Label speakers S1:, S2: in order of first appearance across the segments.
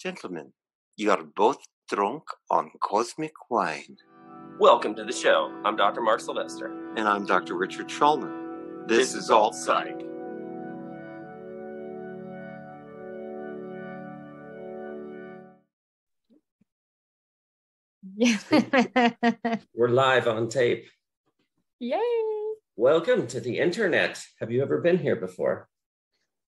S1: Gentlemen, you are both drunk on cosmic wine.
S2: Welcome to the show. I'm Dr. Mark Sylvester.
S1: And I'm Dr. Richard Schulman. This is All Psych.
S2: We're live on tape.
S3: Yay!
S2: Welcome to the internet. Have you ever been here before?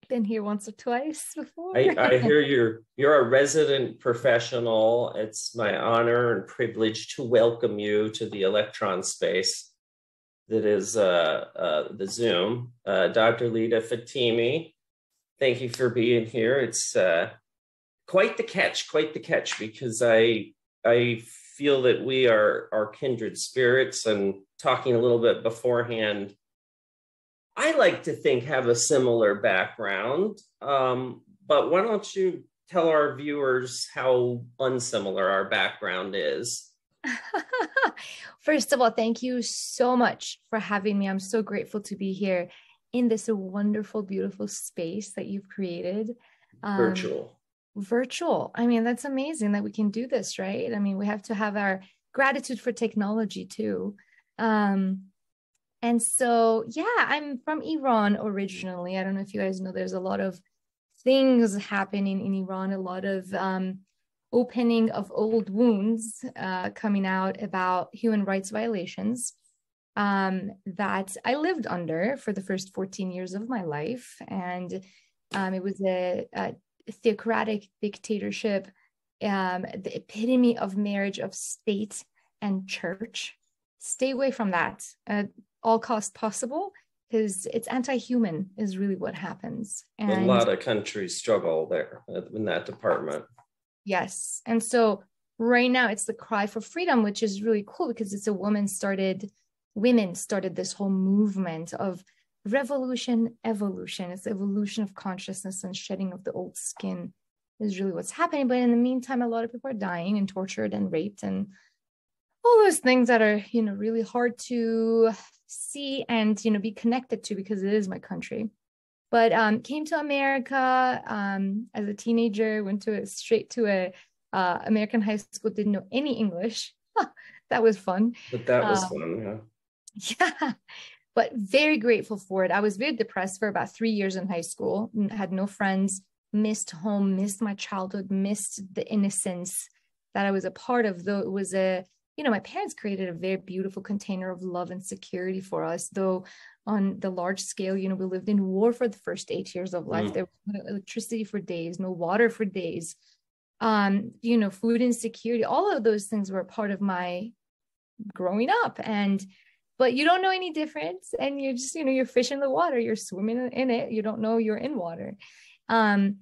S3: Been here once or twice before.
S2: I hear you're a resident professional. It's my honor and privilege to welcome you to the electron space that is the Zoom. Dr. Lida Fatemi, thank you for being here. It's quite the catch, because I feel that we are kindred spirits, and talking a little bit beforehand, I like to think have a similar background, but why don't you tell our viewers how unsimilar our background is?
S3: First of all, thank you so much for having me. I'm so grateful to be here in this wonderful, beautiful space that you've created. Virtual. I mean, that's amazing that we can do this, right? I mean, we have to have our gratitude for technology too. And so, yeah, I'm from Iran originally. I don't know if you guys know, there's a lot of things happening in Iran, a lot of opening of old wounds coming out about human rights violations that I lived under for the first 14 years of my life. And it was a theocratic dictatorship, the epitome of marriage of state and church. Stay away from that at all costs possible, because it's anti-human is really what happens. And
S2: a lot of countries struggle there in that department.
S3: Yes. And so right now it's the cry for freedom, which is really cool because it's a women started this whole movement of revolution, evolution. It's evolution of consciousness, and shedding of the old skin is really what's happening. But in the meantime, a lot of people are dying and tortured and raped and all those things that are, really hard to see and, be connected to, because it is my country. But came to America as a teenager, went straight to a American high school, didn't know any English. That was fun.
S2: But that was fun,
S3: yeah. Yeah. But very grateful for it. I was very depressed for about 3 years in high school, had no friends, missed home, missed my childhood, missed the innocence that I was a part of, though it was my parents created a very beautiful container of love and security for us, though on the large scale, we lived in war for the first 8 years of life. There was no electricity for days, no water for days, food insecurity, all of those things were a part of my growing up. But you don't know any difference. And you're just, you're fish in the water, you're swimming in it. You don't know you're in water. Fast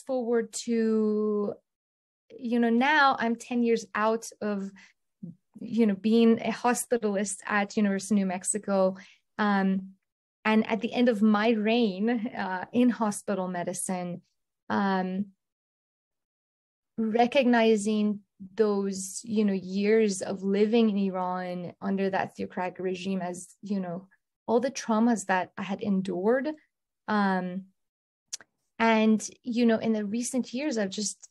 S3: forward to, now I'm 10 years out of, being a hospitalist at University of New Mexico. And at the end of my reign in hospital medicine, recognizing those, years of living in Iran under that theocratic regime as, all the traumas that I had endured. In the recent years, I've just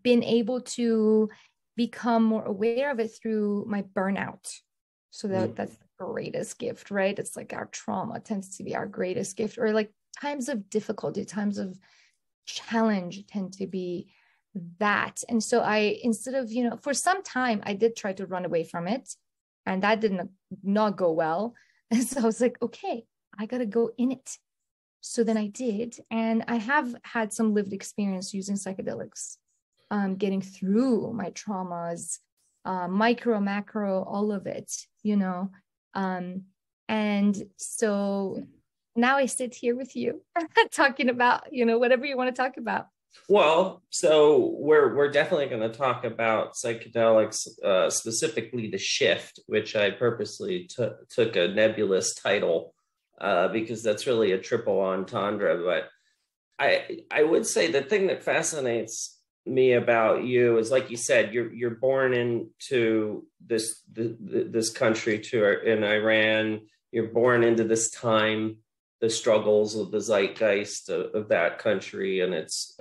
S3: been able to become more aware of it through my burnout. So that's the greatest gift, right? It's like our trauma tends to be our greatest gift, or like times of difficulty, times of challenge tend to be that. And so instead of, for some time, I did try to run away from it, and that did not go well. And so I was like, okay, I got to go in it. So then I did. And I have had some lived experience using psychedelics, getting through my traumas, micro, macro, all of it, and so now I sit here with you talking about, whatever you want to talk about.
S2: Well, so we're definitely going to talk about psychedelics, specifically the shift, which I purposely took a nebulous title because that's really a triple entendre. But I would say the thing that fascinates me about you is, like you said, you're born into this country in Iran. You're born into this time. the struggles of the zeitgeist of that country and its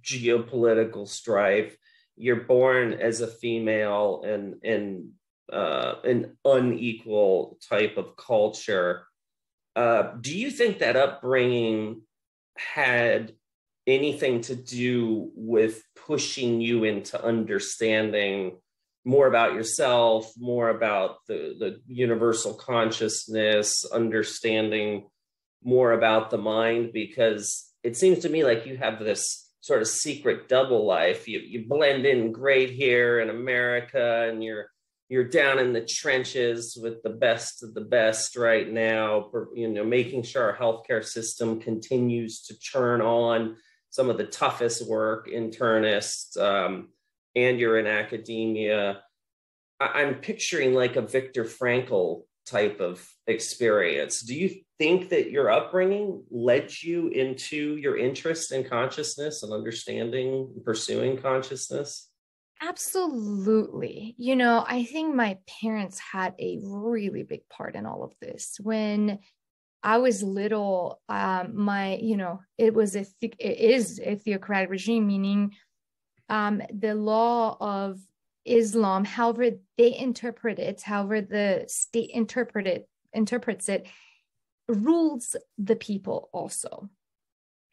S2: geopolitical strife. You're born as a female in an unequal type of culture. Do you think that upbringing had anything to do with pushing you into understanding more about yourself, more about the universal consciousness, understanding more about the mind? Because it seems to me like you have this sort of secret double life. You blend in great here in America, and you're down in the trenches with the best of the best right now, making sure our healthcare system continues to churn on some of the toughest work, internists, and you're in academia. I'm picturing like a Viktor Frankl type of experience. Do you think that your upbringing led you into your interest in consciousness and understanding, pursuing consciousness?
S3: Absolutely. I think my parents had a really big part in all of this. When I was little, it is a theocratic regime, meaning the law of Islam, however they interpret it, however the state interprets it, rules the people also,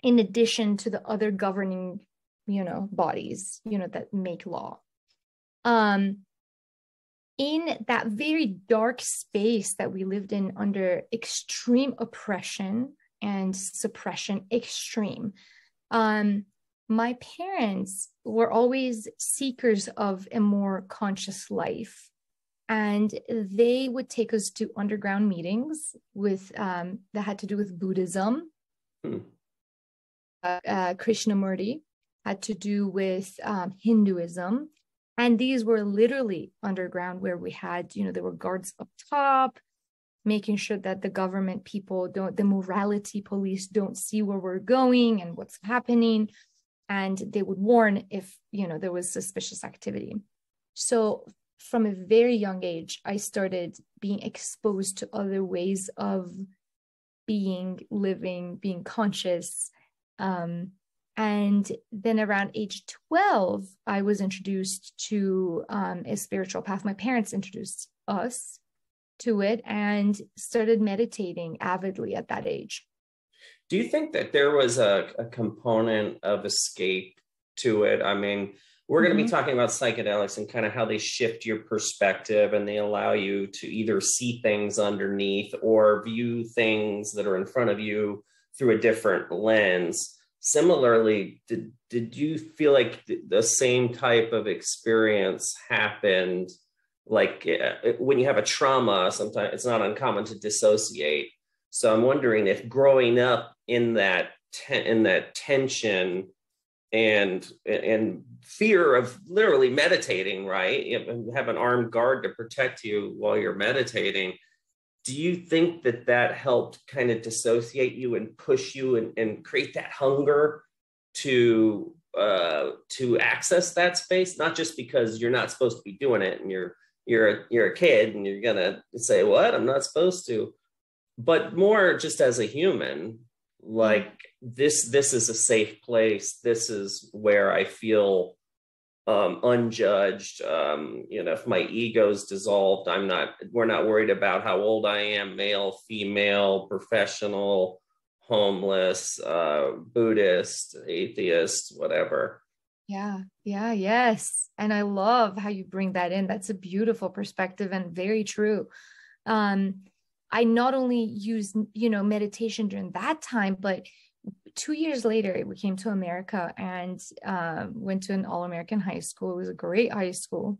S3: in addition to the other governing, bodies, that make law. In that very dark space that we lived in under extreme oppression and suppression, my parents were always seekers of a more conscious life. And they would take us to underground meetings that had to do with Buddhism. Krishnamurti had to do with Hinduism. And these were literally underground, where we had, there were guards up top, making sure that the government people the morality police don't see where we're going and what's happening. And they would warn if, there was suspicious activity. So from a very young age, I started being exposed to other ways of living, being conscious. And then around age 12, I was introduced to a spiritual path. My parents introduced us to it and started meditating avidly at that age.
S2: Do you think that there was a component of escape to it? I mean, we're going to be talking about psychedelics and kind of how they shift your perspective, and they allow you to either see things underneath or view things that are in front of you through a different lens. Similarly, did you feel like the same type of experience happened? Like when you have a trauma, sometimes it's not uncommon to dissociate. So I'm wondering if growing up in that tension and fear of literally meditating, right? You have an armed guard to protect you while you're meditating. Do you think that helped kind of dissociate you and push you and create that hunger to access that space? Not just because you're not supposed to be doing it and you're a kid and you're gonna say, "What? I'm not supposed to," but more just as a human, like this is a safe place. This is where I feel unjudged. If my ego's dissolved, we're not worried about how old I am, male, female, professional, homeless, Buddhist, atheist, whatever.
S3: Yes. And I love how you bring that in. That's a beautiful perspective and very true. I not only used, meditation during that time, but 2 years later, we came to America and went to an all-American high school. It was a great high school.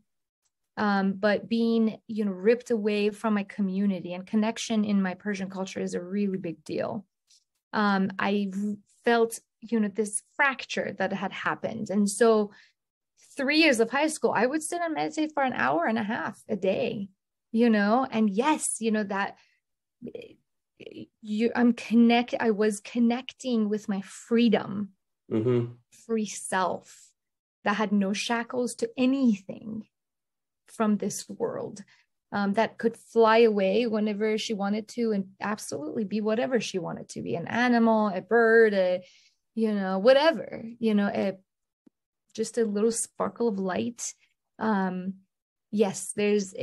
S3: But being, ripped away from my community, and connection in my Persian culture is a really big deal. I felt, this fracture that had happened. And so 3 years of high school, I would sit and meditate for an hour and a half a day, and yes, that I was connecting with my freedom, free self that had no shackles to anything from this world. that could fly away whenever she wanted to and absolutely be whatever she wanted to be, an animal, a bird, whatever, just a little sparkle of light. Yes, there's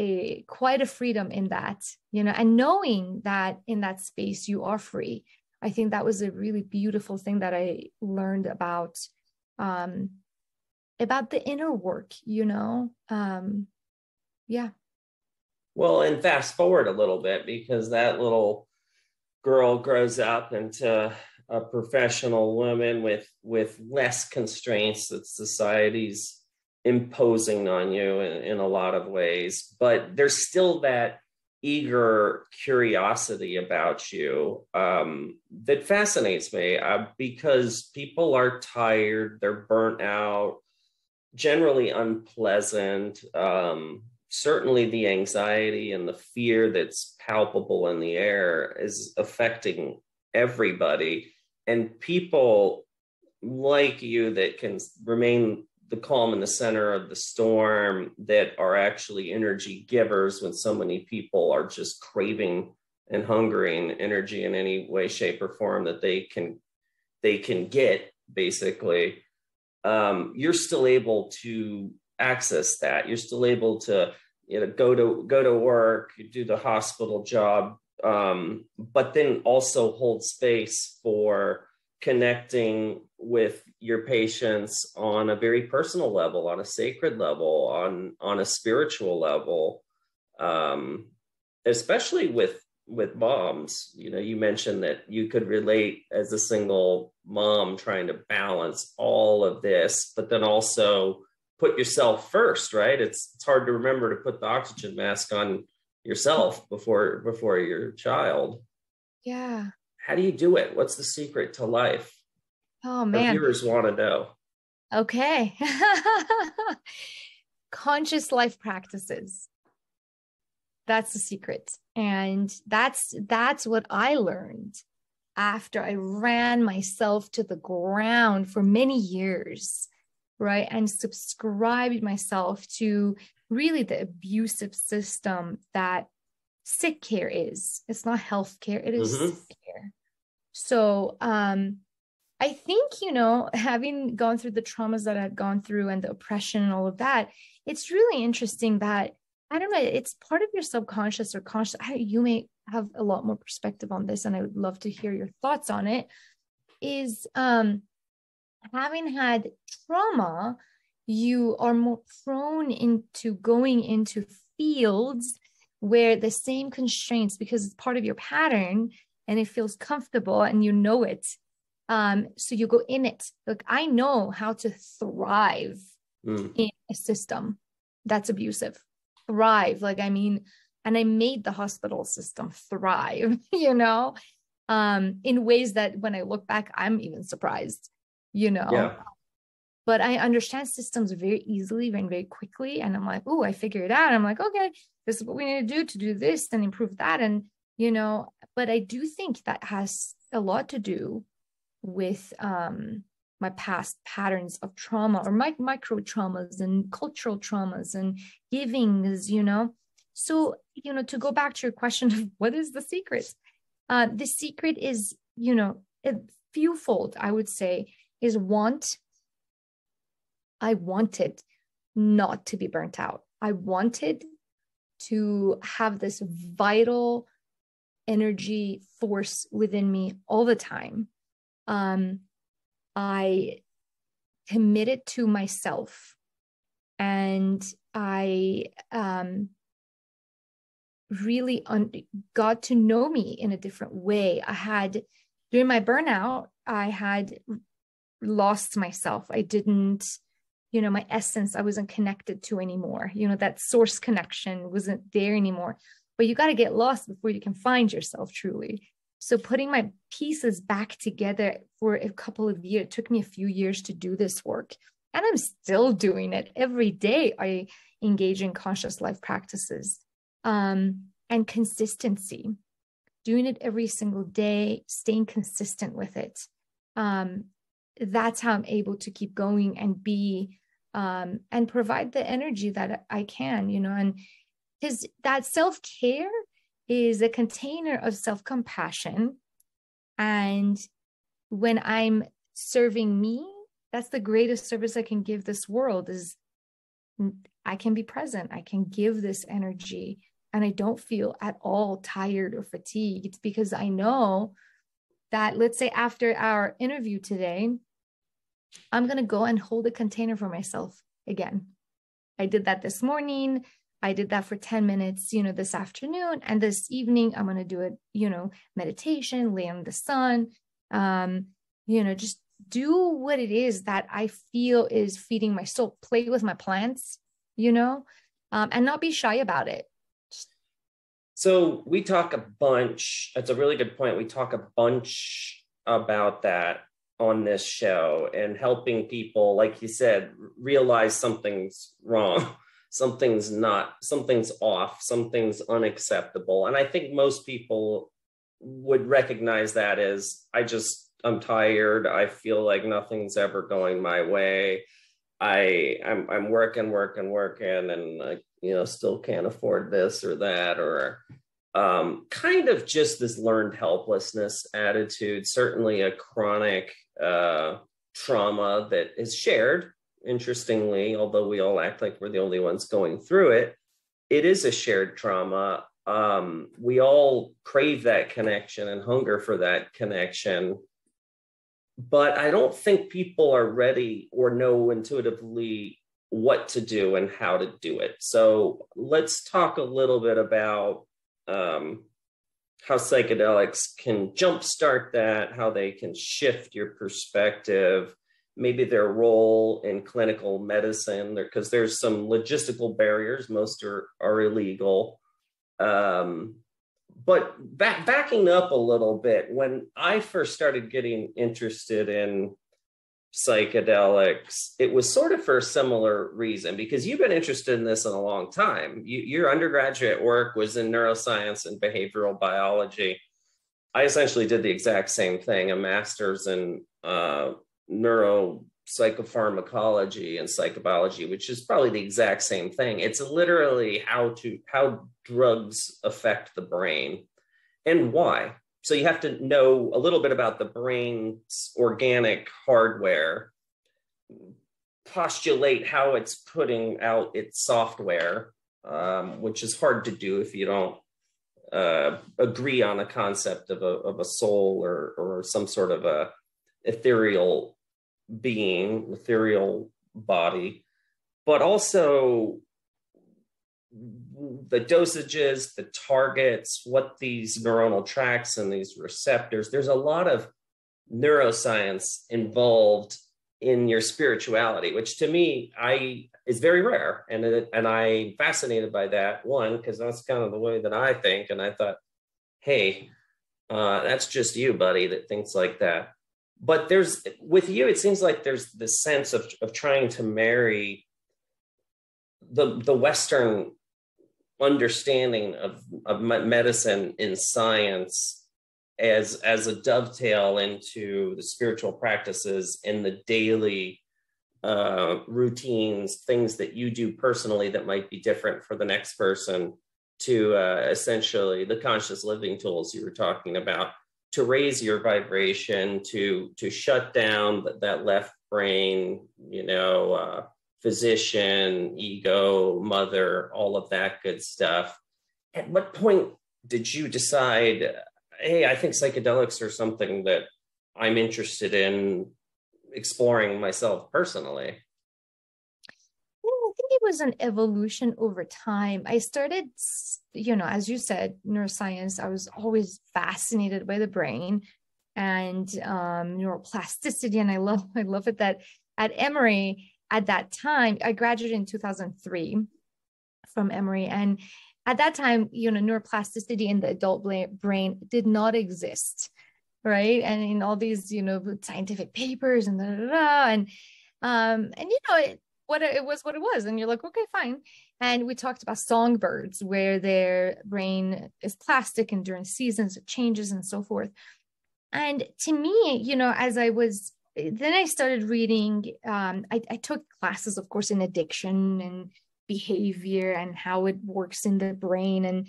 S3: quite a freedom in that, and knowing that in that space you are free. I think that was a really beautiful thing that I learned about the inner work, yeah.
S2: Well, and fast forward a little bit, because that little girl grows up into a professional woman with less constraints that society's imposing on you in a lot of ways. But there's still that eager curiosity about you that fascinates me, because people are tired, they're burnt out, generally unpleasant. Certainly the anxiety and the fear that's palpable in the air is affecting everybody. And people like you that can remain the calm in the center of the storm, that are actually energy givers when so many people are just craving and hungering energy in any way, shape, or form that they can get, basically. You're still able to access that. You're still able to go to work, do the hospital job, but then also hold space for connecting with your patients on a very personal level, on a sacred level, on a spiritual level, especially with moms. You mentioned that you could relate as a single mom trying to balance all of this, but then also put yourself first, right? It's hard to remember to put the oxygen mask on yourself before your child.
S3: Yeah.
S2: How do you do it? What's the secret to life?
S3: Oh, man.
S2: Our viewers want to know.
S3: Okay. Conscious life practices. That's the secret. And that's what I learned after I ran myself to the ground for many years, right? And subscribed myself to really the abusive system that sick care is. It's not health care, it is sick care. So I think, having gone through the traumas that I've gone through and the oppression and all of that, it's really interesting that, I don't know, it's part of your subconscious or conscious. You may have a lot more perspective on this, and I would love to hear your thoughts on it, is having had trauma, you are more prone into going into fields where the same constraints, because it's part of your pattern and it feels comfortable and it. So you go in it. Look, I know how to thrive in a system that's abusive. Thrive. And I made the hospital system thrive, in ways that when I look back, I'm even surprised,
S2: Yeah.
S3: But I understand systems very easily and very quickly. And I'm like, oh, I figured it out. I'm like, okay, this is what we need to do this and improve that. And, but I do think that has a lot to do with my past patterns of trauma, or my micro traumas and cultural traumas and givings, So, to go back to your question of what is the secret? The secret is, a fewfold, I would say, is want. I wanted not to be burnt out. I wanted to have this vital energy force within me all the time. I committed to myself, and I really got to know me in a different way. During my burnout, I had lost myself. I didn't, my essence, I wasn't connected to anymore. That source connection wasn't there anymore. But you got to get lost before you can find yourself truly. So putting my pieces back together for a couple of years, it took me a few years to do this work. And I'm still doing it every day. I engage in conscious life practices, and consistency, doing it every single day, staying consistent with it. That's how I'm able to keep going and be, and provide the energy that I can, and because that self-care is a container of self-compassion. And when I'm serving me, that's the greatest service I can give this world, is I can be present. I can give this energy and I don't feel at all tired or fatigued, because I know that, let's say after our interview today, I'm going to go and hold a container for myself again. I did that this morning. I did that for 10 minutes, this afternoon. And this evening, I'm going to do it, meditation, lay in the sun, just do what it is that I feel is feeding my soul, play with my plants, and not be shy about it.
S2: So we talk a bunch. That's a really good point. We talk a bunch about that on this show, and helping people, like you said, realize something's wrong, something's off, something's unacceptable. And I think most people would recognize that as, I'm tired. I feel like nothing's ever going my way. I'm working, and I, still can't afford this or that, or kind of just this learned helplessness attitude. Certainly a chronic trauma that is shared. Interestingly, although we all act like we're the only ones going through it, it is a shared trauma. We all crave that connection and hunger for that connection. But I don't think people are ready or know intuitively what to do and how to do it. So let's talk a little bit about how psychedelics can jumpstart that, how they can shift your perspective, maybe their role in clinical medicine, because there's some logistical barriers. Most are illegal. But backing up a little bit, when I first started getting interested in psychedelics, it was sort of for a similar reason, because you've been interested in this in a long time. Your undergraduate work was in neuroscience and behavioral biology. I essentially did the exact same thing, a master's in neuropsychopharmacology and psychobiology, which is probably the exact same thing. It's literally how drugs affect the brain and why. So you have to know a little bit about the brain's organic hardware, postulate how it's putting out its software, which is hard to do if you don't agree on a concept of a soul or some sort of a ethereal being, ethereal body, but also the dosages, the targets, what these neuronal tracks and these receptors. There's a lot of neuroscience involved in your spirituality, which to me is very rare, and I'm fascinated by that. One, because that's kind of the way that I think, and I thought, hey, that's just you, buddy, that thinks like that. But with you, it seems like there's this sense of trying to marry the Western understanding of medicine in science as a dovetail into the spiritual practices in the daily routines, things that you do personally that might be different for the next person, to essentially the conscious living tools you were talking about, to raise your vibration, to shut down that left brain, physician, ego, mother, all of that good stuff. At what point did you decide, hey, I think psychedelics are something that I'm interested in exploring myself personally?
S3: I think it was an evolution over time. I started, as you said, neuroscience. I was always fascinated by the brain and neuroplasticity. And I love it that at Emory, at that time, I graduated in 2003 from Emory. And at that time, neuroplasticity in the adult brain did not exist, right? And in all these, scientific papers and it was what it was. And you're like, okay, fine. And we talked about songbirds, where their brain is plastic and during seasons it changes and so forth. And to me, then I started reading, I took classes, of course, in addiction and behavior and how it works in the brain. And,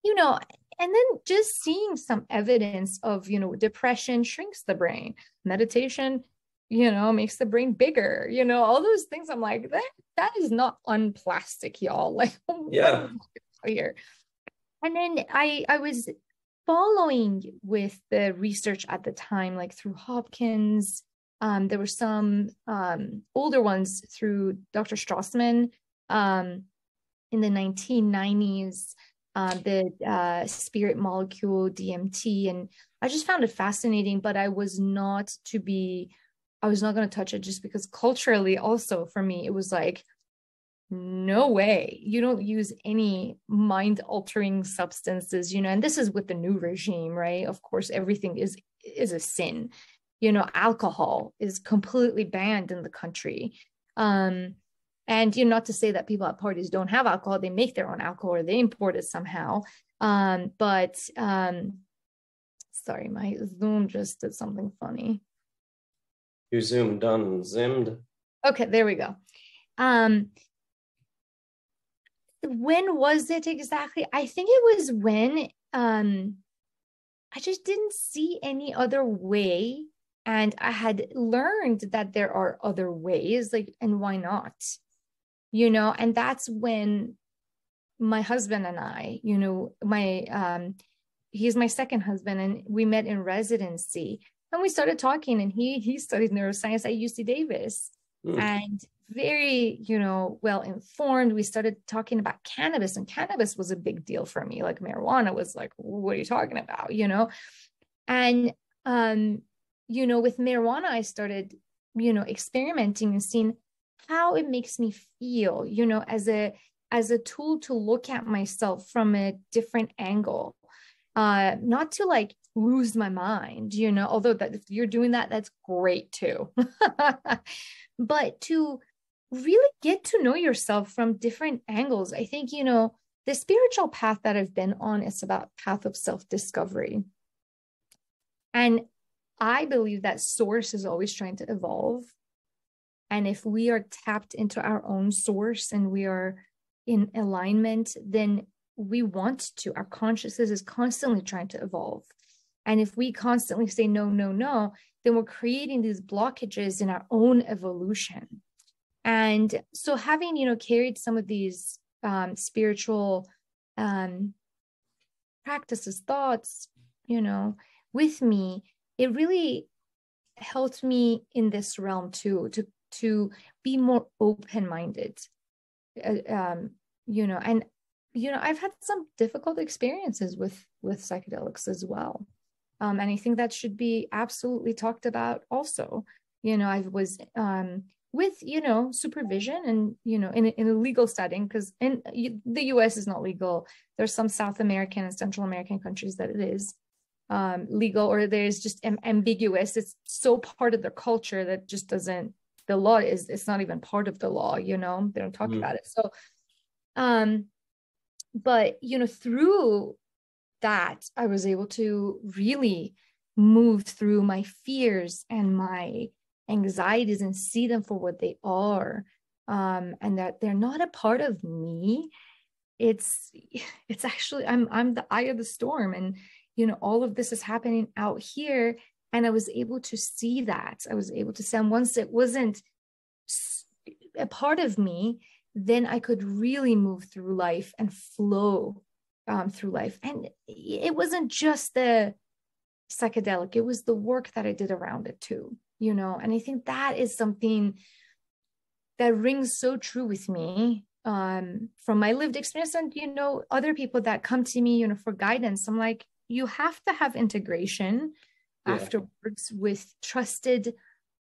S3: you know, and then just seeing some evidence of, you know, depression shrinks the brain, meditation, you know, makes the brain bigger, you know, all those things. I'm like, that is not unplastic, y'all. Like,
S2: Yeah.
S3: here. And then I was following with the research at the time, like through Hopkins. There were some older ones through Dr. Strassman in the 1990s, the spirit molecule, DMT. And I just found it fascinating, but I was not going to touch it just because culturally also for me, it was like, no way, you don't use any mind altering substances, you know, and this is with the new regime, right? Of course, everything is a sin. You know, alcohol is completely banned in the country. And you know, not to say that people at parties don't have alcohol, they make their own alcohol or they import it somehow. Sorry, my Zoom just did something funny.
S2: You zoomed on, zimmed.
S3: Okay, there we go. When was it exactly? I think it was when I just didn't see any other way. And I had learned that there are other ways, like, and why not? You know, and that's when my husband and I, you know, he's my second husband, and we met in residency. And we started talking, and he studied neuroscience at UC Davis. And very, you know, well informed. We started talking about cannabis, and cannabis was a big deal for me. Like marijuana was like, what are you talking about? You know? And, you know, with marijuana, I started, you know, experimenting and seeing how it makes me feel, you know, as a tool to look at myself from a different angle, not to like lose my mind, you know, although that if you're doing that, that's great too. But to really get to know yourself from different angles. I think, you know, the spiritual path that I've been on is about path of self-discovery. And I believe that source is always trying to evolve. And if we are tapped into our own source and we are in alignment, then we want to, our consciousness is constantly trying to evolve. And if we constantly say, no, no, no, then we're creating these blockages in our own evolution. And so having, you know, carried some of these spiritual practices, thoughts, you know, with me, it really helped me in this realm too, to be more open-minded, you know, and, you know, I've had some difficult experiences with psychedelics as well. And I think that should be absolutely talked about also. You know, I was with, you know, supervision and, you know, in a legal setting, because in the US is not legal. There's some South American and Central American countries that it is legal, or there's just ambiguous. It's so part of their culture that just doesn't, the law is, it's not even part of the law, you know, they don't talk about it. So, but, you know, through that, I was able to really move through my fears and my anxieties and see them for what they are, and that they're not a part of me. It's actually, I'm the eye of the storm, and, you know, all of this is happening out here. And I was able to see that. I was able to see, and once it wasn't a part of me, then I could really move through life and flow through life. And it wasn't just the psychedelic, it was the work that I did around it too, you know. And I think that is something that rings so true with me, from my lived experience, and, you know, other people that come to me, you know, for guidance. I'm like, you have to have integration afterwards with trusted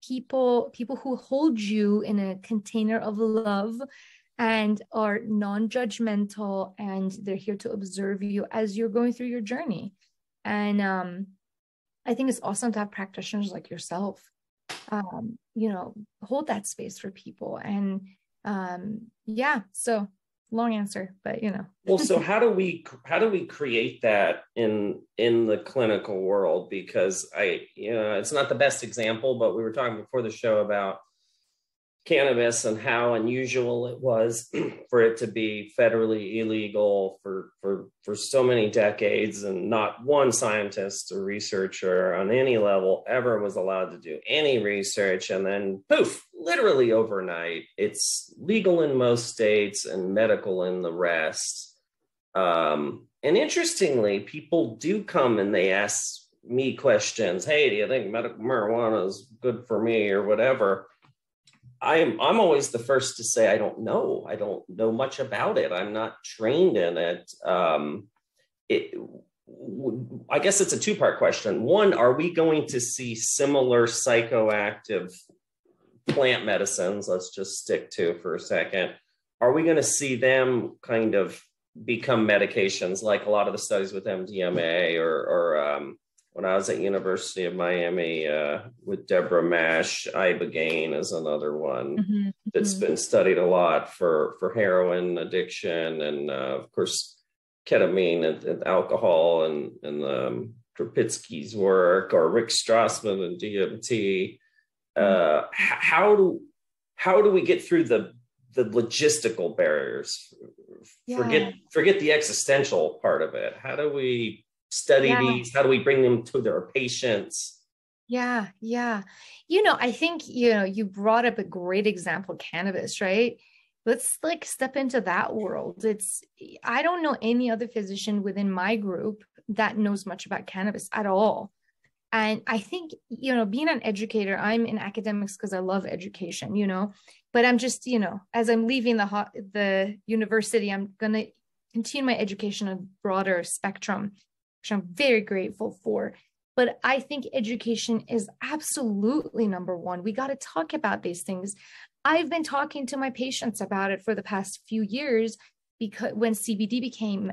S3: people who hold you in a container of love and are non-judgmental, and they're here to observe you as you're going through your journey. And I think it's awesome to have practitioners like yourself, you know, hold that space for people. And yeah, so long answer, but, you know.
S2: Well, so how do we create that in the clinical world? Because you know, it's not the best example, but we were talking before the show about cannabis and how unusual it was for it to be federally illegal for so many decades, and not one scientist or researcher on any level ever was allowed to do any research. And then poof, literally overnight, it's legal in most states and medical in the rest. And interestingly, people do come and they ask me questions. Hey, do you think medical marijuana is good for me or whatever? I'm always the first to say, I don't know. I don't know much about it. I'm not trained in it. I guess it's a two-part question. One, are we going to see similar psychoactive plant medicines? Let's just stick to for a second. Are we going to see them kind of become medications like a lot of the studies with MDMA or when I was at University of Miami with Deborah Mash, Ibogaine is another one that's been studied a lot for heroin addiction, and of course ketamine and alcohol, and Krupitsky's work, or Rick Strassman and DMT. How do we get through the logistical barriers? Forget the existential part of it. How do we study these? How do we bring them to their patients?
S3: Yeah. I think, you brought up a great example, cannabis, right? Let's step into that world. I don't know any other physician within my group that knows much about cannabis at all. And I think, being an educator, I'm in academics because I love education, but I'm just, as I'm leaving the university, I'm going to continue my education on a broader spectrum, which I'm very grateful for. But I think education is absolutely number one. We got to talk about these things. I've been talking to my patients about it for the past few years, because when CBD became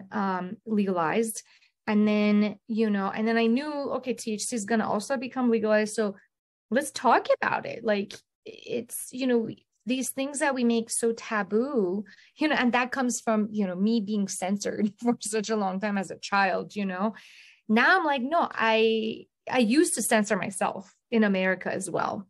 S3: legalized, and then, I knew, okay, THC is going to also become legalized. So let's talk about it. It's, these things that we make so taboo, and that comes from, me being censored for such a long time as a child, Now I'm like, no, I used to censor myself in America as well.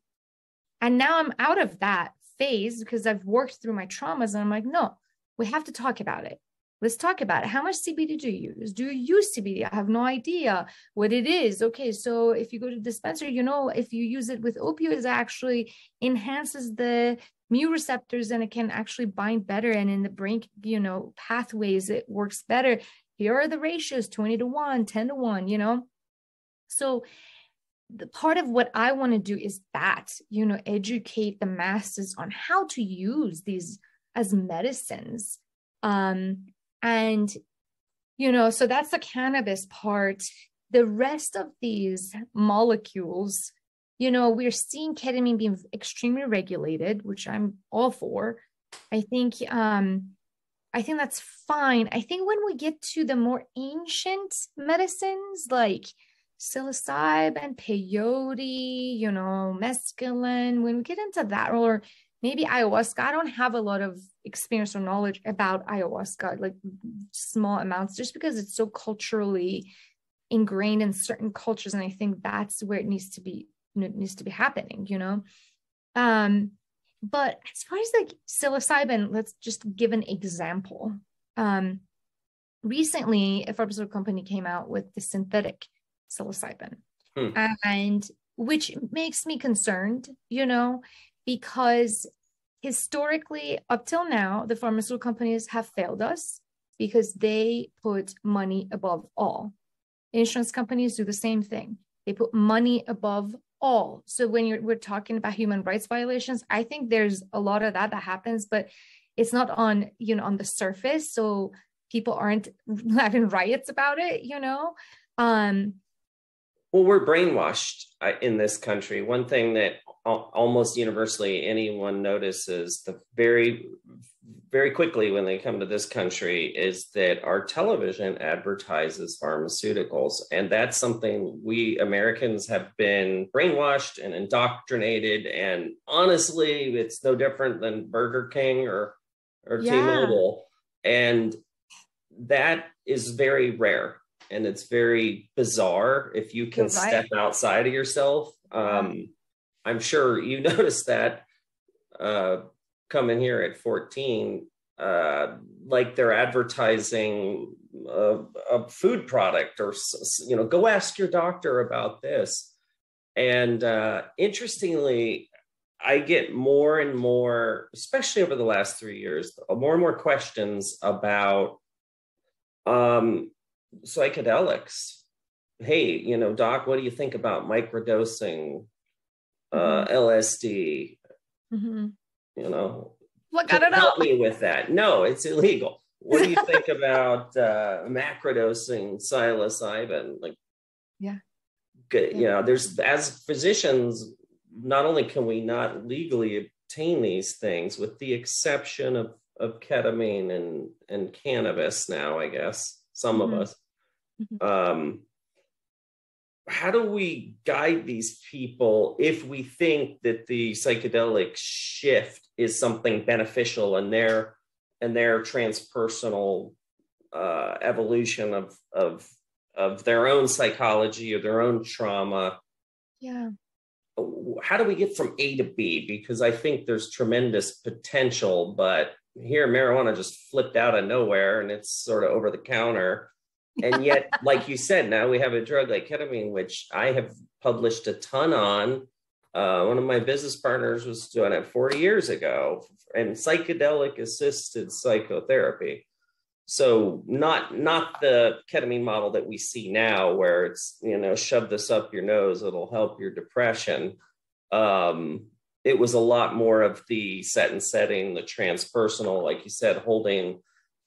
S3: And now I'm out of that phase because I've worked through my traumas, and I'm like, no, we have to talk about it. Let's talk about it. How much CBD do you use? Do you use CBD? I have no idea what it is. Okay, so if you go to the dispensary, if you use it with opioids, it actually enhances the mu receptors, and it can actually bind better. And in the brain, pathways, it works better. Here are the ratios, 20-1, 10-1, So the part of what I want to do is that, educate the masses on how to use these as medicines. And, so that's the cannabis part. The rest of these molecules, we're seeing ketamine being extremely regulated, which I'm all for. I think that's fine. I think when we get to the more ancient medicines like psilocybin, peyote, mescaline, when we get into that, or maybe ayahuasca, I don't have a lot of experience or knowledge about ayahuasca, like small amounts, just because it's so culturally ingrained in certain cultures. And I think that's where it needs to be happening, But as far as psilocybin, let's just give an example. Recently, a pharmaceutical company came out with the synthetic psilocybin, and which makes me concerned, because historically, up till now, the pharmaceutical companies have failed us because they put money above all. Insurance companies do the same thing. They put money above all. So when we're talking about human rights violations, I think there's a lot of that happens, but it's not on the surface. So people aren't having riots about it,
S2: Well, we're brainwashed in this country. One thing that almost universally anyone notices very, very quickly when they come to this country is that our television advertises pharmaceuticals. And that's something we Americans have been brainwashed and indoctrinated. And honestly, it's no different than Burger King or T-Mobile. And that is very rare. And it's very bizarre if you can step outside of yourself. I'm sure you noticed that coming here at 14, like they're advertising a food product, or, you know, go ask your doctor about this. And interestingly, I get more and more, especially over the last 3 years, more and more questions about psychedelics. Hey, you know, doc, what do you think about microdosing LSD?
S3: Mm-hmm.
S2: You know,
S3: Look, I don't know.
S2: help me with that. No, it's illegal. What do you think about macrodosing psilocybin? Like,
S3: yeah,
S2: you know, there's, as physicians, not only can we not legally obtain these things, with the exception of ketamine and cannabis now, I guess, some of us. How do we guide these people if we think that the psychedelic shift is something beneficial in their transpersonal evolution of their own psychology or their own trauma?
S3: Yeah.
S2: How do we get from A to B? Because I think there's tremendous potential, but here marijuana just flipped out of nowhere and it's sort of over the counter. And yet, like you said, now we have a drug like ketamine, which I have published a ton on. One of my business partners was doing it 40 years ago, and psychedelic assisted psychotherapy. So not the ketamine model that we see now, where it's, you know, shove this up your nose, it'll help your depression. It was a lot more of the set and setting, the transpersonal, like you said, holding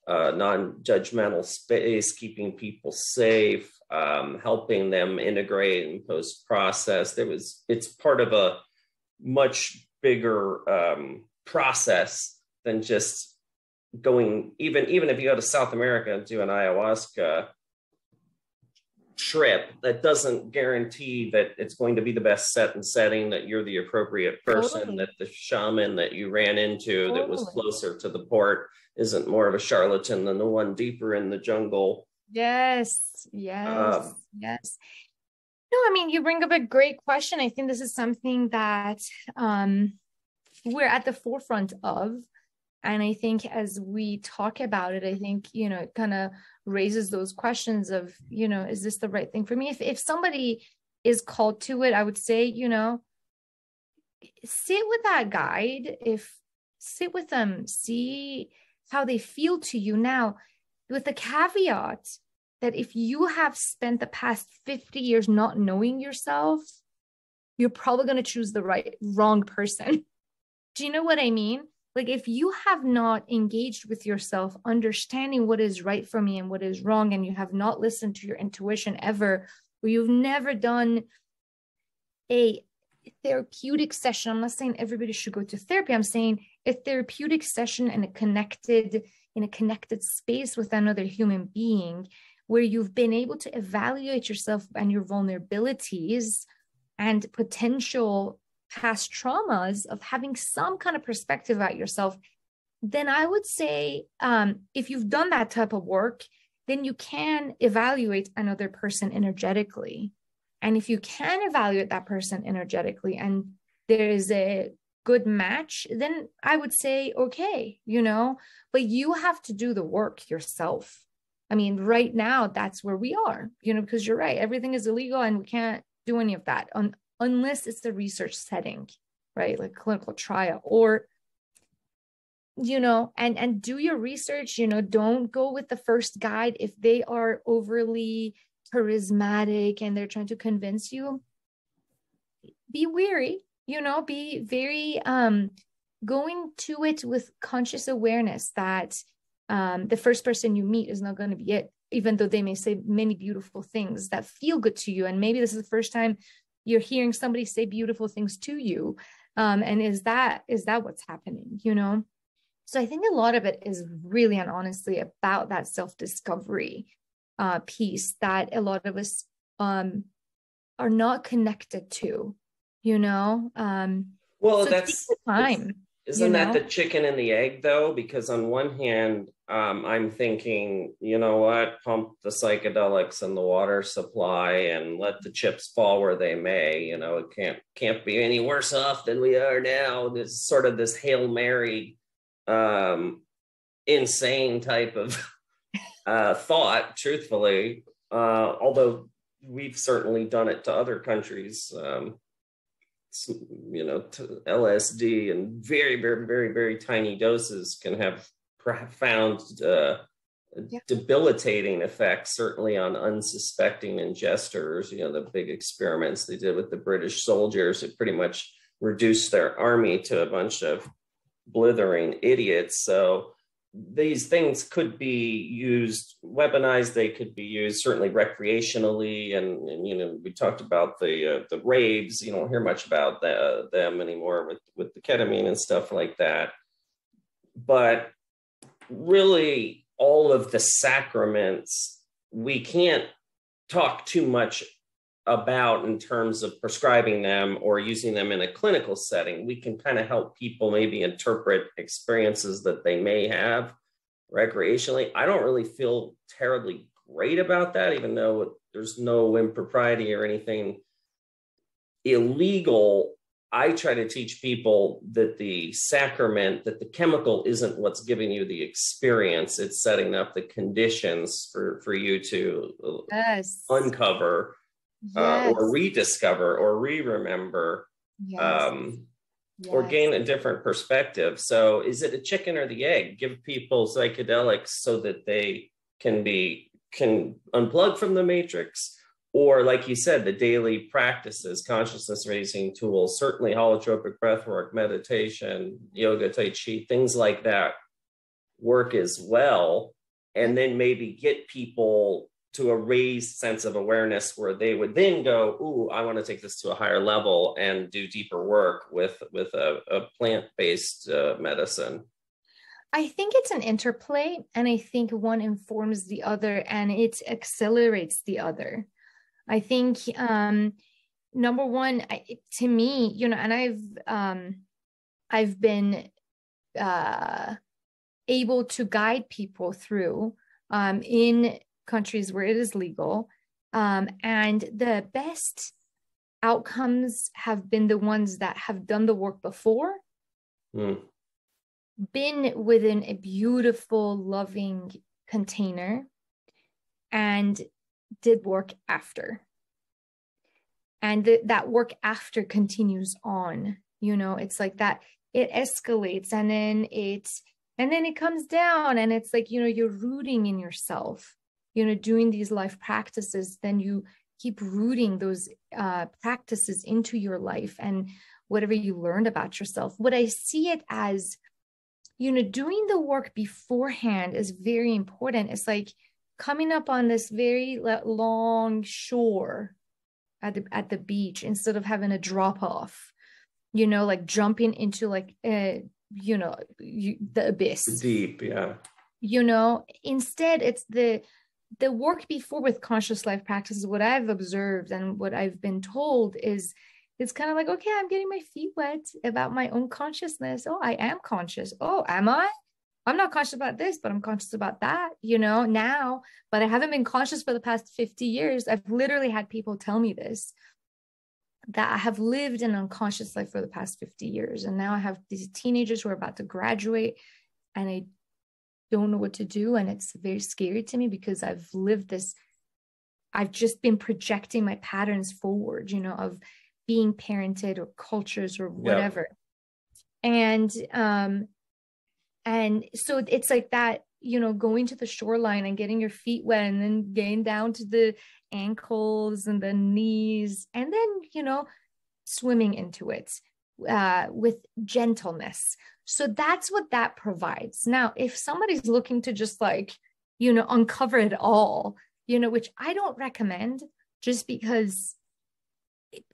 S2: non-judgmental space, keeping people safe, helping them integrate and post-process. It's part of a much bigger process than just going, even if you go to South America and do an ayahuasca trip, that doesn't guarantee that it's going to be the best set and setting, that you're the appropriate person, totally. That the shaman that you ran into totally. That was closer to the port isn't more of a charlatan than the one deeper in the jungle.
S3: Yes. No, I mean, you bring up a great question. I think this is something that we're at the forefront of. And I think as we talk about it, I think, you know, it kind of raises those questions of, you know, is this the right thing for me? If somebody is called to it, I would say, you know, sit with that guide, sit with them, see how they feel to you. Now, with the caveat that if you have spent the past 50 years not knowing yourself, you're probably going to choose the wrong person. Do you know what I mean? Like, if you have not engaged with yourself, understanding what is right for me and what is wrong, and you have not listened to your intuition ever, or you've never done a therapeutic session, I'm not saying everybody should go to therapy. I'm saying a therapeutic session in a connected space with another human being, where you've been able to evaluate yourself and your vulnerabilities and potential past traumas, of having some kind of perspective about yourself, then I would say if you've done that type of work, then you can evaluate another person energetically. And if you can evaluate that person energetically and there is a good match, then I would say, okay, you know, but you have to do the work yourself. I mean, right now, that's where we are, you know, because you're right. Everything is illegal and we can't do any of that unless it's the research setting, right? Like clinical trial, or, you know, and do your research, you know, don't go with the first guide. If they are overly charismatic and they're trying to convince you, be wary, you know, be very, going to it with conscious awareness that the first person you meet is not going to be it, even though they may say many beautiful things that feel good to you. And maybe this is the first time you're hearing somebody say beautiful things to you. And is that what's happening, you know? So I think a lot of it is really and honestly about that self-discovery piece that a lot of us are not connected to, you know?
S2: Well,
S3: so
S2: that's
S3: take the time.
S2: Isn't that the chicken and the egg, though? Because on one hand, I'm thinking, you know what, pump the psychedelics and the water supply and let the chips fall where they may. You know, it can't be any worse off than we are now. There's sort of this Hail Mary, insane type of thought, truthfully. Although we've certainly done it to other countries. You know, LSD and very, very, very, very tiny doses can have profound debilitating effects, certainly on unsuspecting ingesters. You know, the big experiments they did with the British soldiers, it pretty much reduced their army to a bunch of blithering idiots. So these things could be used, weaponized. They could be used certainly recreationally, and you know, we talked about the raves. You don't hear much about them anymore with the ketamine and stuff like that. But really, all of the sacraments we can't talk too much about in terms of prescribing them or using them in a clinical setting. We can kind of help people maybe interpret experiences that they may have recreationally. I don't really feel terribly great about that, even though there's no impropriety or anything illegal. I try to teach people that the sacrament, that the chemical isn't what's giving you the experience. It's setting up the conditions for you to uncover or rediscover or re-remember, or gain a different perspective. So is it a chicken or the egg? Give people psychedelics so that they can unplug from the matrix, or like you said, the daily practices, consciousness raising tools, certainly holotropic breathwork, meditation, yoga, tai chi, things like that work as well. And then maybe get people to a raised sense of awareness where they would then go, ooh, I want to take this to a higher level and do deeper work with a plant-based medicine.
S3: I think it's an interplay, and I think one informs the other and it accelerates the other. I think number one, to me, you know, and I've been able to guide people through in countries where it is legal, and the best outcomes have been the ones that have done the work before, been within a beautiful, loving container, and did work after. And that work after continues on. You know, it's like that, it escalates, and then it comes down, and it's like, you know, you're rooting in yourself. You know, doing these life practices, then you keep rooting those practices into your life and whatever you learned about yourself. What I see it as, you know, doing the work beforehand is very important. It's like coming up on this very long shore at the beach instead of having a drop off, you know, like jumping into like, you know, the abyss.
S2: Deep, yeah.
S3: You know, instead it's the work before with conscious life practices. What I've observed and what I've been told is it's kind of like, okay, I'm getting my feet wet about my own consciousness. Oh, I am conscious. Oh, am I? I'm not conscious about this, but I'm conscious about that, you know, now, but I haven't been conscious for the past 50 years. I've literally had people tell me this, that I have lived an unconscious life for the past 50 years. And now I have these teenagers who are about to graduate, and I don't know what to do. And it's very scary to me because I've lived this, I've just been projecting my patterns forward, you know, of being parented or cultures or whatever. Yeah. And so it's like that, you know, going to the shoreline and getting your feet wet and then getting down to the ankles and the knees, and then, you know, swimming into it with gentleness. So that's what that provides. Now, if somebody's looking to just like, you know, uncover it all, you know, which I don't recommend, just because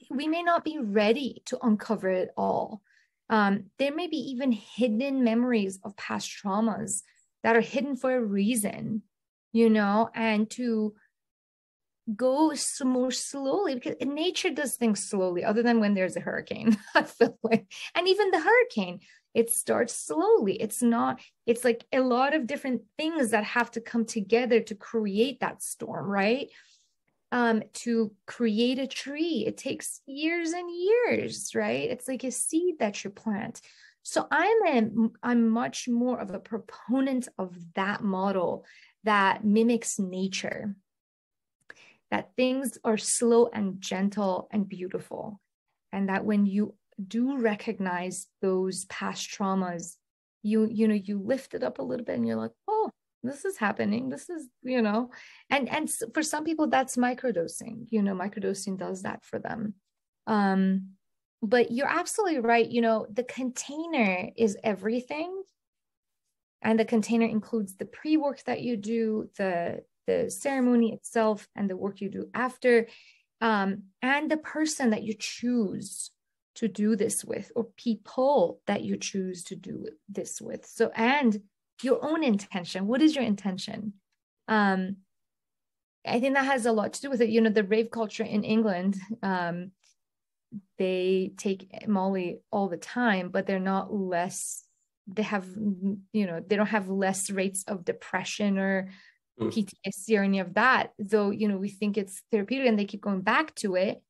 S3: we may not be ready to uncover it all. There may be even hidden memories of past traumas that are hidden for a reason, you know, and to go more slowly, because nature does things slowly, other than when there's a hurricane, I feel like. And even the hurricane, It starts slowly. It's like a lot of different things that have to come together to create that storm, right? To create a tree, it takes years and years, right? It's like a seed that you plant. So I'm much more of a proponent of that model that mimics nature, that things are slow and gentle and beautiful. And that when you do recognize those past traumas, you lift it up a little bit and you're like, oh, this is happening. This is, and for some people that's microdosing, microdosing does that for them. But you're absolutely right. The container is everything. And the container includes the pre-work that you do, the ceremony itself, and the work you do after, and the person that you choose to do this with, or people that you choose to do this with. So, and your own intention. What is your intention? I think that has a lot to do with it. The rave culture in England, they take Molly all the time, but they're not less, they have, they don't have less rates of depression or PTSD or any of that, though, we think it's therapeutic and they keep going back to it.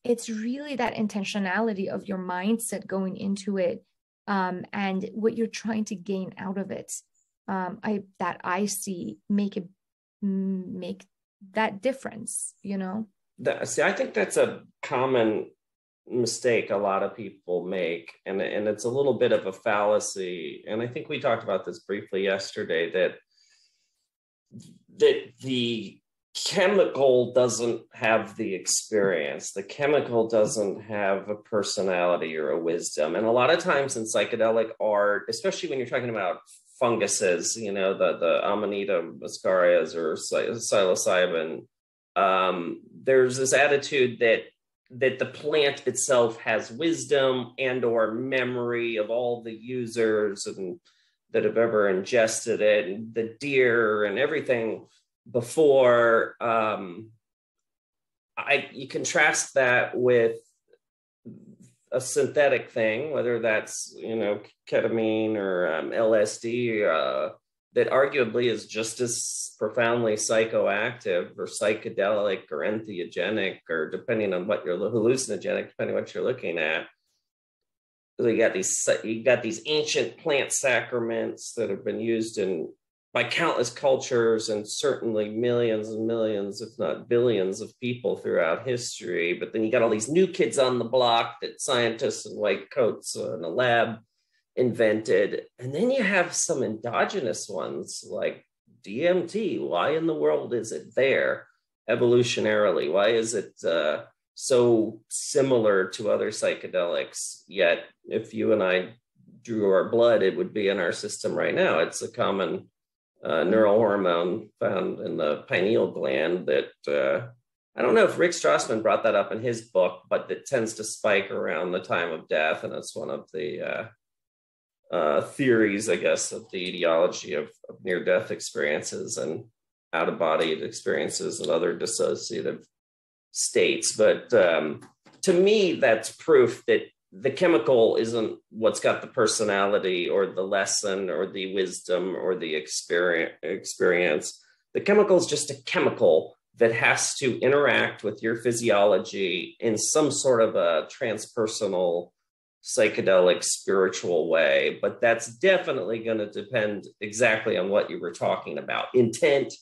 S3: It's really that intentionality of your mindset going into it, and what you're trying to gain out of it. I see make that difference,
S2: I think that's a common mistake a lot of people make, and it's a little bit of a fallacy. And I think we talked about this briefly yesterday, that the chemical doesn't have the experience. The chemical doesn't have a personality or a wisdom. And a lot of times in psychedelic art, especially when you're talking about funguses, the Amanita muscarias or psilocybin, there's this attitude that the plant itself has wisdom and or memory of all the users and that have ever ingested it, and the deer and everything before. You contrast that with a synthetic thing, whether that's ketamine or LSD, that arguably is just as profoundly psychoactive or psychedelic or entheogenic, or depending on what you're hallucinogenic, depending on what you're looking at. So you got these ancient plant sacraments that have been used by countless cultures and certainly millions and millions, if not billions, of people throughout history. But then you got all these new kids on the block that scientists in white coats in a lab invented. And then you have some endogenous ones like DMT. Why in the world is it there evolutionarily? Why is it so similar to other psychedelics? Yet if you and I drew our blood, it would be in our system right now. It's a common neural hormone found in the pineal gland that I don't know if Rick Strassman brought that up in his book, but it tends to spike around the time of death. And it's one of the theories, I guess, of the etiology of near-death experiences and out-of-body experiences and other dissociative states. But to me, that's proof that the chemical isn't what's got the personality or the lesson or the wisdom or the experience. The chemical is just a chemical that has to interact with your physiology in some sort of a transpersonal, psychedelic, spiritual way. But that's definitely going to depend exactly on what you were talking about. Intent,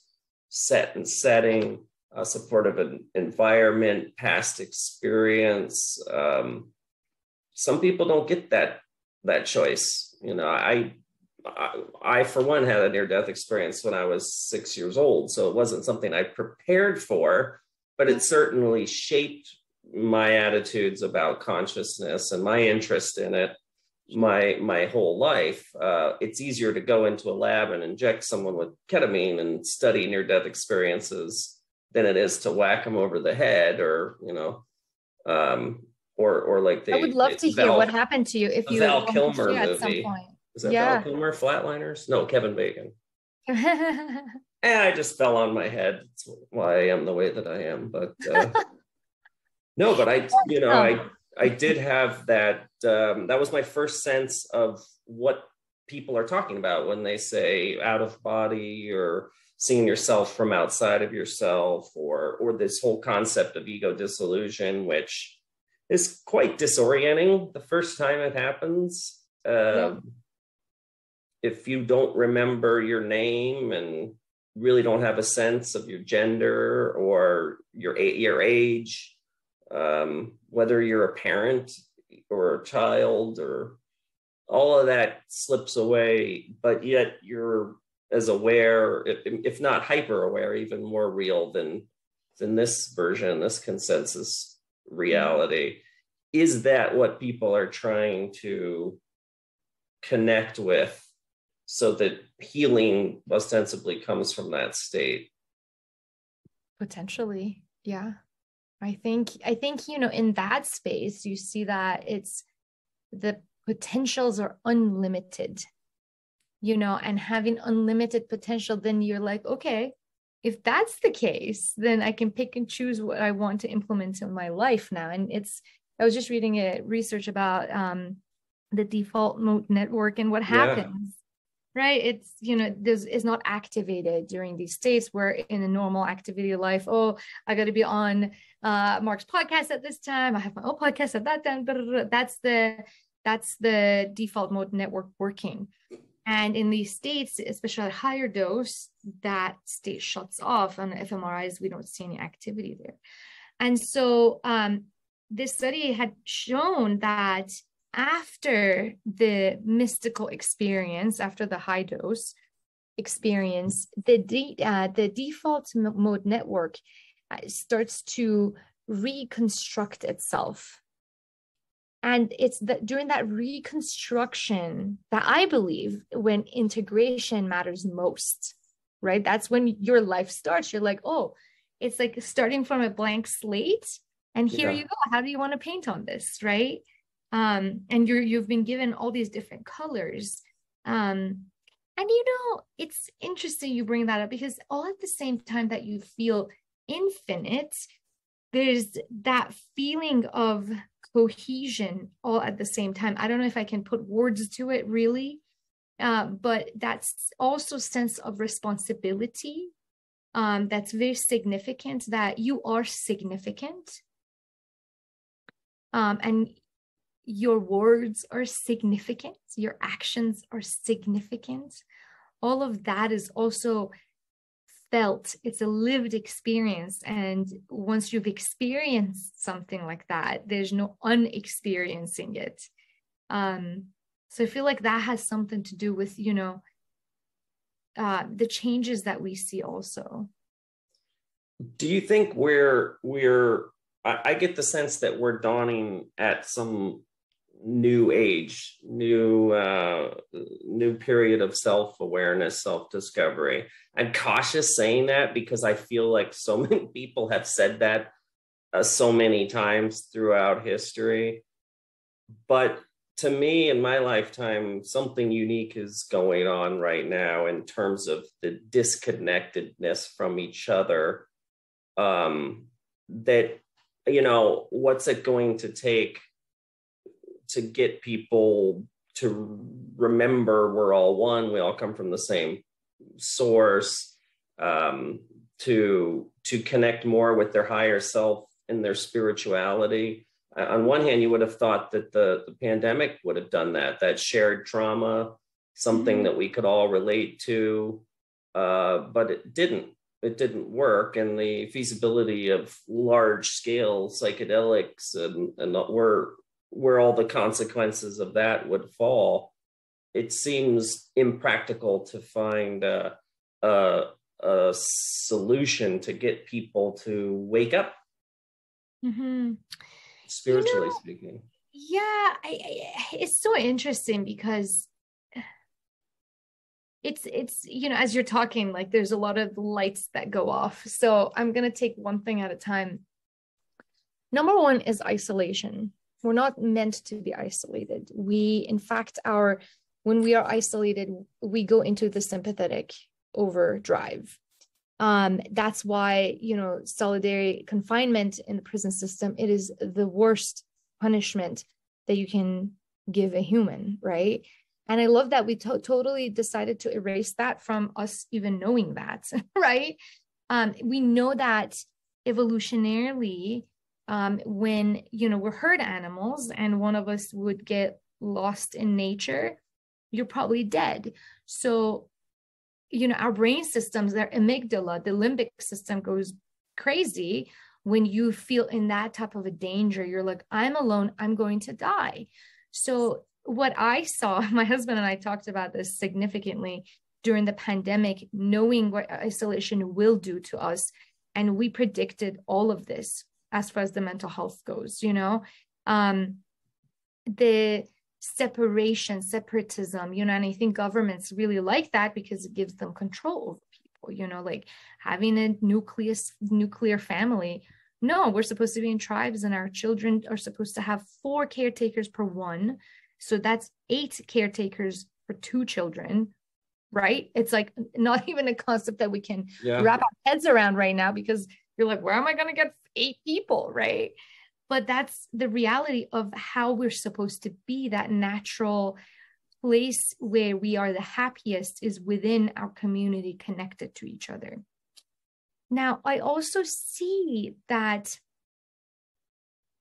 S2: set and setting, supportive environment, past experience. Some people don't get that choice. I for one had a near-death experience when I was 6 years old, so it wasn't something I prepared for, but it certainly shaped my attitudes about consciousness and my interest in it my whole life. It's easier to go into a lab and inject someone with ketamine and study near-death experiences than it is to whack them over the head, or or like
S3: I would love to hear what happened to you if you
S2: Val Kilmer movie
S3: at some point.
S2: Is that Val Kilmer, Flatliners? No, Kevin Bacon. I just fell on my head. That's why I am the way that I am. But no, but I did have that. That was my first sense of what people are talking about when they say out of body or seeing yourself from outside of yourself, or this whole concept of ego dissolution, which is quite disorienting the first time it happens. If you don't remember your name and really don't have a sense of your gender or your age, whether you're a parent or a child, or all of that slips away, but yet you're as aware, if not hyper aware, even more real than this version, this consensus reality. Is that what people are trying to connect with, so that healing ostensibly comes from that state?
S3: Potentially, yeah. I think, in that space, you see that it's the potentials are unlimited, and having unlimited potential, then you're like, okay, if that's the case, then I can pick and choose what I want to implement in my life now. And I was just reading a research about the default mode network and what happens, right? It's, it's not activated during these states where in a normal activity life, oh, I got to be on Mark's podcast at this time. I have my own podcast at that time. That's the default mode network working. And in these states, especially at higher dose, that state shuts off. On fMRIs, we don't see any activity there. And so this study had shown that after the mystical experience, after the high dose experience, the default mode network starts to reconstruct itself. And it's during that reconstruction that I believe when integration matters most, right? That's when your life starts. You're like, oh, it's like starting from a blank slate. And here you go. How do you want to paint on this, right? And you've been given all these different colors. And it's interesting you bring that up, because all at the same time that you feel infinite, there's that feeling of cohesion all at the same time. I don't know if I can put words to it really, but that's also sense of responsibility. That's very significant, that you are significant. And your words are significant, your actions are significant. All of that is also felt. It's a lived experience. And once you've experienced something like that, there's no unexperiencing it. So I feel like that has something to do with, the changes that we see also.
S2: Do you think I get the sense that we're dawning at some new age, new period of self-awareness, self-discovery? I'm cautious saying that because I feel like so many people have said that so many times throughout history. But to me, in my lifetime, something unique is going on right now in terms of the disconnectedness from each other. That, what's it going to take to get people to remember we're all one, we all come from the same source, to connect more with their higher self and their spirituality? On one hand, you would have thought that the pandemic would have done that shared trauma, something that we could all relate to, but it didn't. It didn't work, and the feasibility of large-scale psychedelics and where all the consequences of that would fall, it seems impractical to find a solution to get people to wake up, spiritually speaking.
S3: Yeah, it's so interesting because it's as you're talking, like there's a lot of lights that go off. So I'm going to take one thing at a time. Number one is isolation. We're not meant to be isolated. We, in fact, when we are isolated, we go into the sympathetic overdrive. That's why, solitary confinement in the prison system, it is the worst punishment that you can give a human, right? And I love that we totally decided to erase that from us even knowing that, right? We know that evolutionarily, when, we're herd animals and one of us would get lost in nature, you're probably dead. So, our brain systems, their amygdala, the limbic system goes crazy when you feel in that type of a danger. You're like, I'm alone, I'm going to die. So what I saw, my husband and I talked about this significantly during the pandemic, knowing what isolation will do to us. And we predicted all of this as far as the mental health goes, the separation, separatism, and I think governments really like that because it gives them control over people, like having a nuclear family. No, we're supposed to be in tribes, and our children are supposed to have 4 caretakers per one. So that's 8 caretakers for 2 children, right? It's like not even a concept that we can wrap our heads around right now, because you're like, where am I going to get 8 people, right? But that's the reality of how we're supposed to be. That natural place where we are the happiest is within our community, connected to each other. Now, I also see that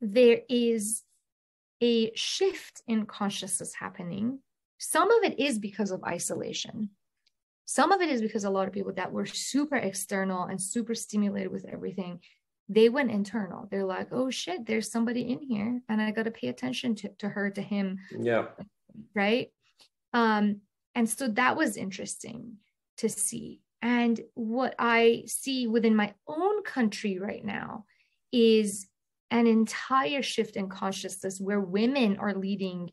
S3: there is a shift in consciousness happening. Some of it is because of isolation. Some of it is because a lot of people that were super external and super stimulated with everything, they went internal. They're like, oh shit, there's somebody in here and I got to pay attention to her, to him.
S2: Yeah.
S3: Right. And so that was interesting to see. And what I see within my own country right now is an entire shift in consciousness where women are leading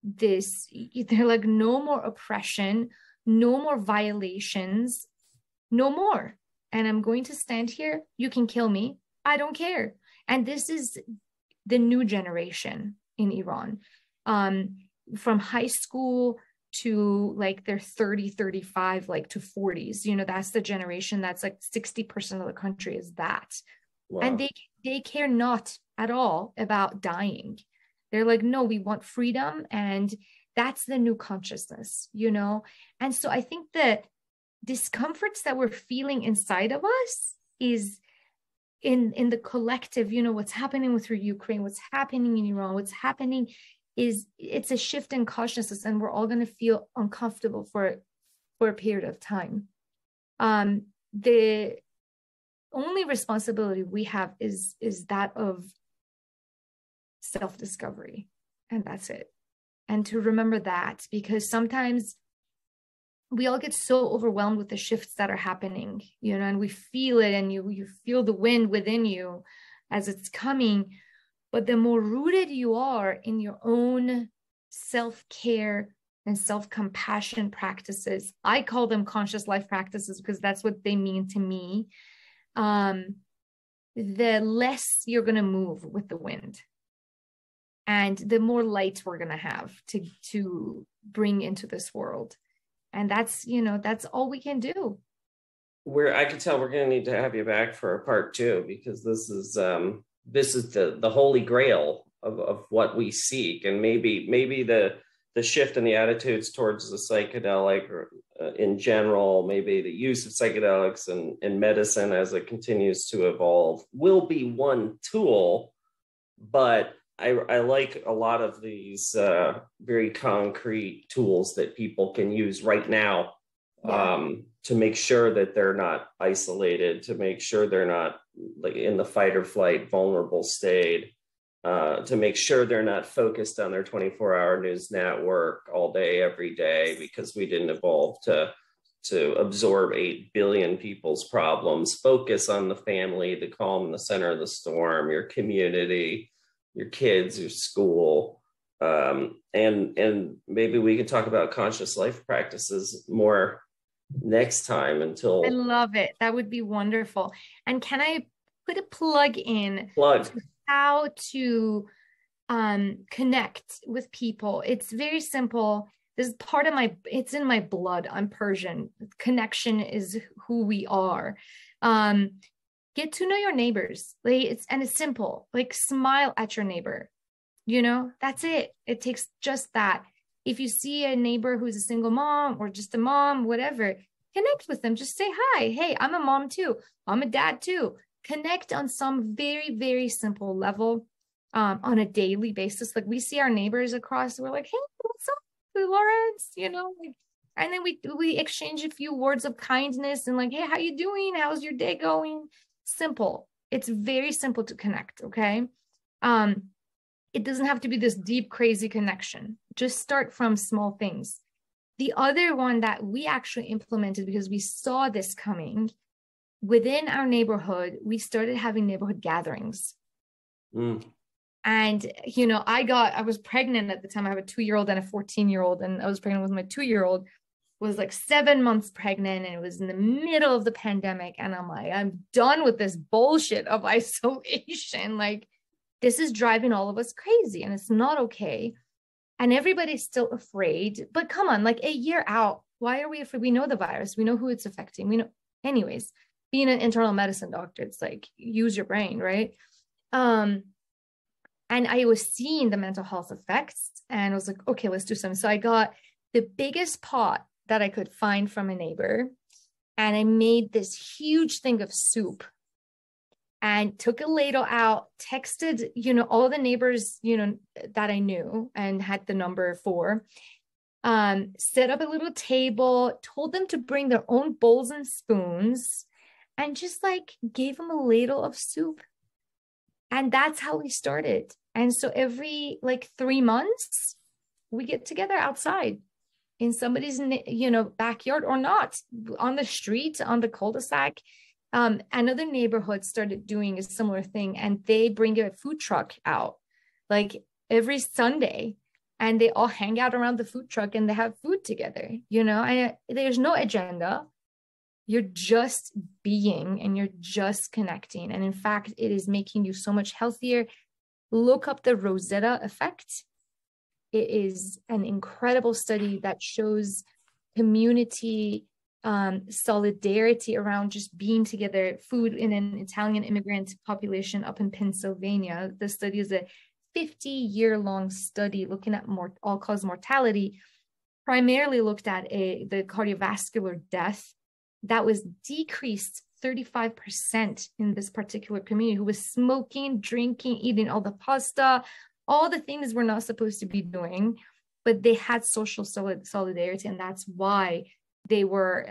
S3: this. They're like, no more oppression, no more violations, no more. And I'm going to stand here. You can kill me. I don't care. And this is the new generation in Iran, from high school to like they're 30, 35, like to 40s. That's the generation that's like 60% of the country is that. Wow. And they care not at all about dying. They're like, no, we want freedom. And that's the new consciousness, And so I think that discomforts that we're feeling inside of us is in the collective, what's happening with Ukraine, what's happening in Iran, what's happening is it's a shift in consciousness, and we're all going to feel uncomfortable for a period of time. The only responsibility we have is that of self-discovery, and that's it. And to remember that, because sometimes we all get so overwhelmed with the shifts that are happening, and we feel it, and you feel the wind within you as it's coming. But the more rooted you are in your own self-care and self-compassion practices, I call them conscious life practices because that's what they mean to me, the less you're going to move with the wind. And the more light we're going to have to bring into this world. And that's all we can do.
S2: I can tell we're going to need to have you back for a part 2, because this is the holy grail of what we seek. And maybe the shift in the attitudes towards the psychedelic in general, maybe the use of psychedelics and medicine as it continues to evolve will be one tool, but I like a lot of these very concrete tools that people can use right now, to make sure that they're not isolated, to make sure they're not like in the fight or flight vulnerable state, to make sure they're not focused on their 24-hour news network all day, every day, because we didn't evolve to absorb 8 billion people's problems. Focus on the family, the calm in the center of the storm, your community, your kids, your school, and maybe we can talk about conscious life practices more next time. Until
S3: I love it. That would be wonderful. And can I put a plug to how to connect with people? It's very simple. This is part of it's in my blood. I'm Persian. Connection is who we are. Get to know your neighbors. It's simple. Like, smile at your neighbor. That's it. It takes just that. If you see a neighbor who's a single mom or just a mom, whatever, connect with them. Just say hi. Hey, I'm a mom too. I'm a dad too. Connect on some very, very simple level, on a daily basis. Like we see our neighbors across, we're like, hey, what's up, Lawrence? And then we exchange a few words of kindness and like, hey, how you doing? How's your day going? Simple. It's very simple to connect. Okay. It doesn't have to be this deep, crazy connection. Just start from small things. The other one that we actually implemented because we saw this coming within our neighborhood, we started having neighborhood gatherings. And, I was pregnant at the time. I have a 2-year-old and a 14-year-old, and I was pregnant with my 2-year-old, was like 7 months pregnant, and it was in the middle of the pandemic. And I'm like, I'm done with this bullshit of isolation. Like, this is driving all of us crazy, and it's not okay. And everybody's still afraid. But come on, like a year out, why are we afraid? We know the virus. We know who it's affecting. We know, anyways, being an internal medicine doctor, it's like, use your brain, right? And I was seeing the mental health effects, and I was like, okay, let's do something. So I got the biggest pot that I could find from a neighbor, and I made this huge thing of soup and took a ladle out, texted, all the neighbors, that I knew and had the number for, set up a little table, told them to bring their own bowls and spoons, and just like gave them a ladle of soup. And that's how we started. And so every like 3 months, we get together outside in somebody's, backyard, or not, on the street, on the cul-de-sac. Another neighborhood started doing a similar thing, and they bring a food truck out like every Sunday, and they all hang out around the food truck and they have food together. There's no agenda. You're just being, and you're just connecting. And in fact, it is making you so much healthier. Look up the Rosetta effect. It is an incredible study that shows community solidarity around just being together. Food in an Italian immigrant population up in Pennsylvania. The study is a 50-year-long study looking at all-cause mortality, primarily looked at the cardiovascular death that was decreased 35% in this particular community, who was smoking, drinking, eating all the pasta, all the things we're not supposed to be doing, but they had social solidarity, and that's why they were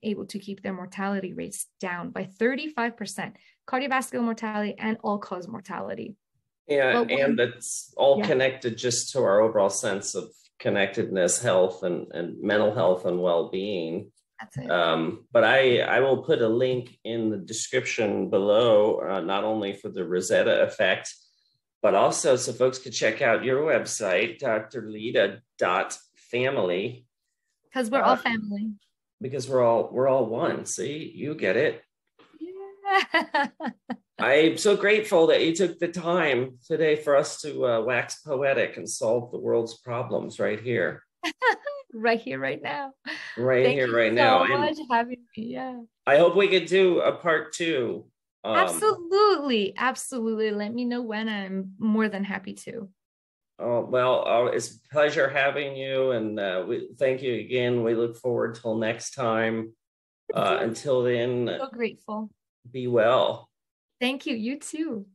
S3: able to keep their mortality rates down by 35%, cardiovascular mortality and all-cause mortality.
S2: Yeah, and it's all connected just to our overall sense of connectedness, health, and mental health and well-being.
S3: That's it.
S2: But I will put a link in the description below, not only for the Rosetta effect, but also so folks could check out your website, drlida.family.
S3: Because we're all family.
S2: Because we're all one. See, you get it.
S3: Yeah.
S2: I'm so grateful that you took the time today for us to wax poetic and solve the world's problems right here.
S3: Right here, right now.
S2: Right here, right now.
S3: Thank you so much for having me. Yeah.
S2: I hope we could do a part 2.
S3: Absolutely. Let me know when. I'm more than happy to.
S2: Oh, well, it's a pleasure having you, and we thank you again. We look forward till next time. Until then,
S3: so grateful.
S2: Be well.
S3: Thank you. You too.